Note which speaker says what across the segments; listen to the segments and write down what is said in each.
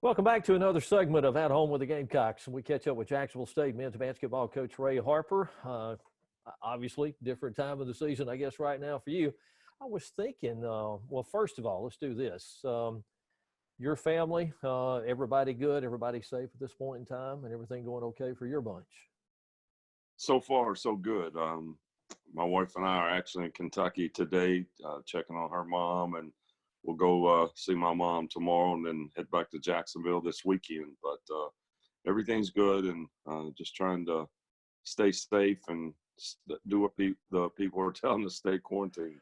Speaker 1: Welcome back to another segment of At Home with the Gamecocks. We catch up with Jacksonville State men's basketball coach Ray Harper. Obviously, different time of the season, I guess, right now for you. I was thinking, well, first of all, let's do this. Your family, everybody good, everybody safe at this point in time, and everything going okay for your bunch?
Speaker 2: So far, so good. My wife and I are actually in Kentucky today, checking on her mom, and we'll go see my mom tomorrow and then head back to Jacksonville this weekend. But everything's good, and just trying to stay safe and do what the people are telling us, stay quarantined.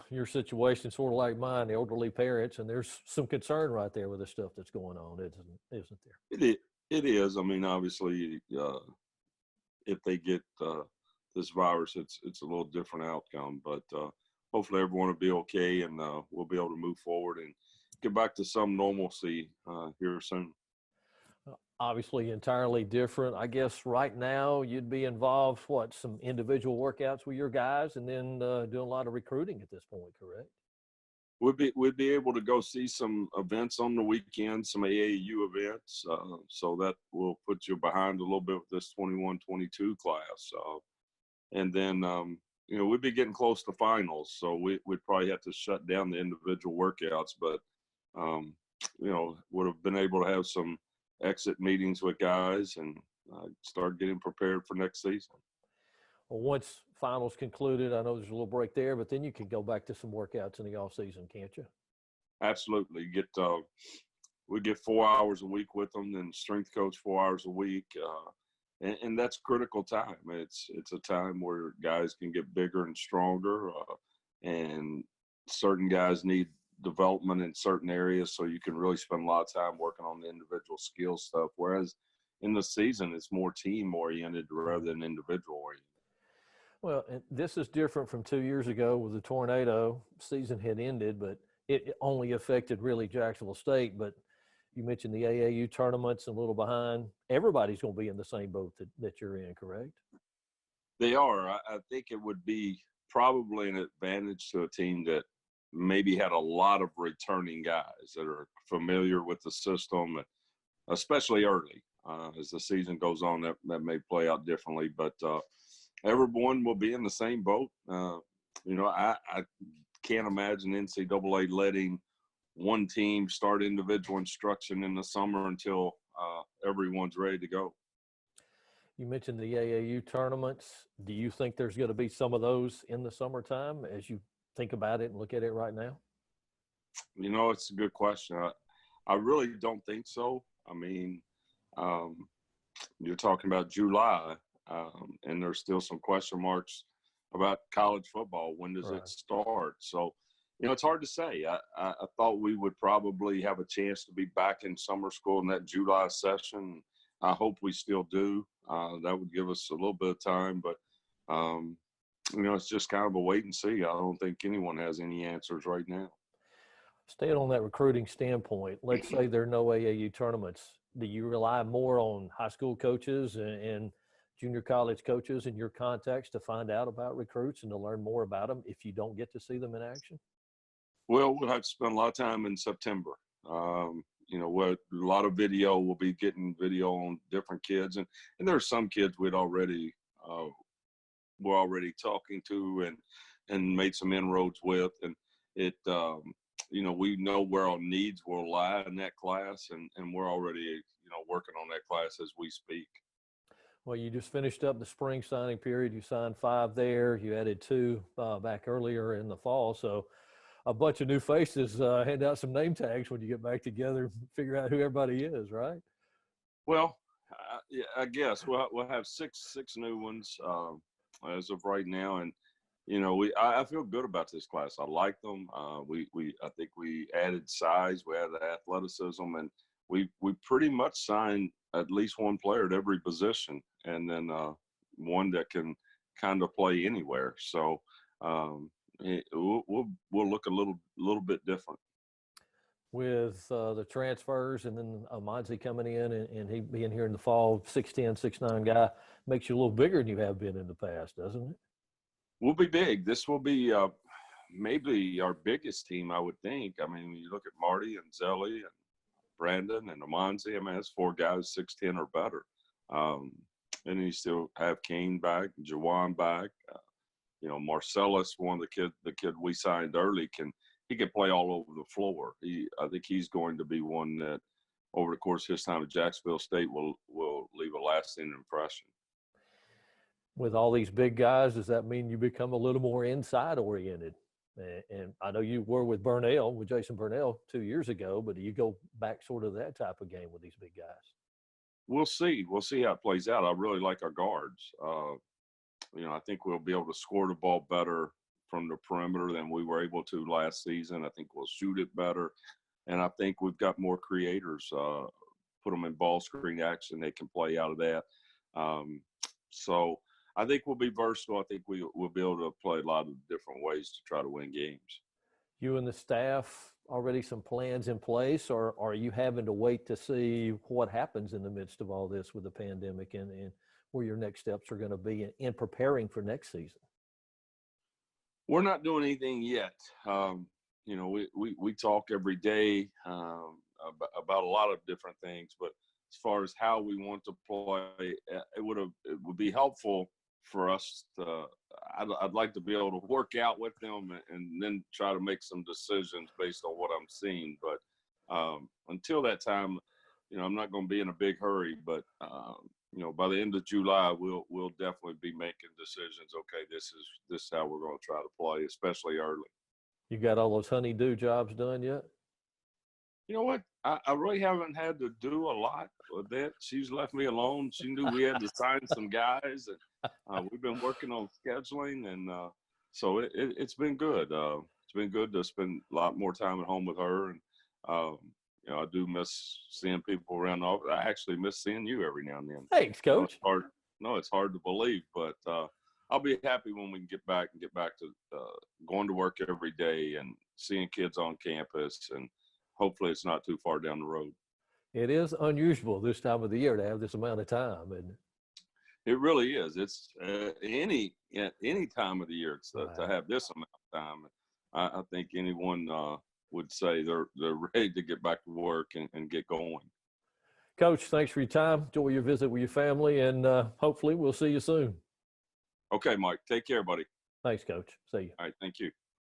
Speaker 1: Your situation is sort of like mine, the elderly parents, and there's some concern right there with the stuff that's going on, isn't there?
Speaker 2: It is. I mean, obviously, if they get this virus, it's a little different outcome. But hopefully everyone will be okay, and we'll be able to move forward and get back to some normalcy here soon.
Speaker 1: Obviously entirely different. I guess right now you'd be involved, some individual workouts with your guys and then doing a lot of recruiting at this point, correct?
Speaker 2: We'd be able to go see some events on the weekend, some AAU events. So that will put you behind a little bit with this 21-22 class. And then, we'd be getting close to finals. So we'd probably have to shut down the individual workouts, but, would have been able to have some exit meetings with guys and start getting prepared for next season.
Speaker 1: Well, once finals concluded, I know there's a little break there, but then you can go back to some workouts in the off season, can't you?
Speaker 2: Absolutely. We get 4 hours a week with them, and strength coach 4 hours a week, and that's critical time. It's a time where guys can get bigger and stronger, and certain guys need development in certain areas, so you can really spend a lot of time working on the individual skill stuff. Whereas in the season, it's more team oriented rather than individual oriented.
Speaker 1: Well, and this is different from 2 years ago with the tornado. Season had ended, but it only affected really Jacksonville State. But you mentioned the AAU tournaments a little behind. Everybody's going to be in the same boat that you're in, correct?
Speaker 2: They are. I think it would be probably an advantage to a team that maybe had a lot of returning guys that are familiar with the system, especially early. As the season goes on, that may play out differently. But everyone will be in the same boat. I can't imagine NCAA letting one team start individual instruction in the summer until everyone's ready to go.
Speaker 1: You mentioned the AAU tournaments. Do you think there's going to be some of those in the summertime as you think about it and look at it right now?
Speaker 2: It's a good question. I really don't think so. I mean, you're talking about July, and there's still some question marks about college football. When does it start? So, it's hard to say. I thought we would probably have a chance to be back in summer school in that July session. I hope we still do. That would give us a little bit of time, but it's just kind of a wait and see. I don't think anyone has any answers right now.
Speaker 1: Staying on that recruiting standpoint, let's say there are no AAU tournaments. Do you rely more on high school coaches and junior college coaches in your contacts to find out about recruits and to learn more about them if you don't get to see them in action?
Speaker 2: Well, we'll have to spend a lot of time in September. A lot of video. We'll be getting video on different kids, and there are some kids we're already talking to and made some inroads with, and we know where our needs will lie in that class, and we're already working on that class as we speak.
Speaker 1: Well, you just finished up the spring signing period. You signed 5 there. You added 2 back earlier in the fall. So a bunch of new faces. Hand out some name tags when you get back together, figure out who everybody is, right?
Speaker 2: Well, I guess we'll have six new ones as of right now, and I feel good about this class. I like them. I think we added size, we added athleticism, and we pretty much signed at least one player at every position, and then one that can kind of play anywhere. So we'll look a little bit different
Speaker 1: with the transfers, and then Monzi coming in and he being here in the fall. 6'10", 6'9" guy makes you a little bigger than you have been in the past, doesn't it?
Speaker 2: We'll be big. This will be maybe our biggest team, I would think. I mean, when you look at Marty and Zelly and Brandon and Amonzi. I mean, that's 4 guys 6'10" or better. And then you still have Kane back, Jawan back. Marcellus, one of the kid we signed early, can play all over the floor. I think he's going to be one that over the course of his time at Jacksonville State will leave a lasting impression.
Speaker 1: With all these big guys, does that mean you become a little more inside oriented? And I know you were with Jason Burnell 2 years ago, but do you go back sort of that type of game with these big guys?
Speaker 2: We'll see. We'll see how it plays out. I really like our guards. I think we'll be able to score the ball better from the perimeter than we were able to last season. I think we'll shoot it better. And I think we've got more creators. Put them in ball screen action. They can play out of that. So I think we'll be versatile. I think we'll be able to play a lot of different ways to try to win games. You
Speaker 1: and the staff already some plans in place, or are you having to wait to see what happens in the midst of all this with the pandemic and where your next steps are going to be in preparing for next season?
Speaker 2: We're not doing anything yet. We talk every day about a lot of different things, but as far as how we want to play, it would be helpful for us to. I'd like to be able to work out with them and then try to make some decisions based on what I'm seeing. But until that time, I'm not going to be in a big hurry. But by the end of July, we'll definitely be making decisions. Okay, this is how we're going to try to play, especially early. You got all those honey-do jobs done yet? You know what? I really haven't had to do a lot with that. She's left me alone. She knew we had to sign some guys, and we've been working on scheduling, and so it's been good. It's been good to spend a lot more time at home with her, and I do miss seeing people around the office. I actually miss seeing you every now and then. Thanks, Coach. It's hard to believe, but I'll be happy when we can get back to going to work every day and seeing kids on campus, and hopefully it's not too far down the road. It is unusual this time of the year to have this amount of time, and it really is. It's any time of the year to have this amount of time. I think anyone would say they're ready to get back to work and get going. Coach, thanks for your time. Enjoy your visit with your family, and hopefully we'll see you soon. Okay, Mike. Take care, buddy. Thanks, Coach. See you. All right. Thank you.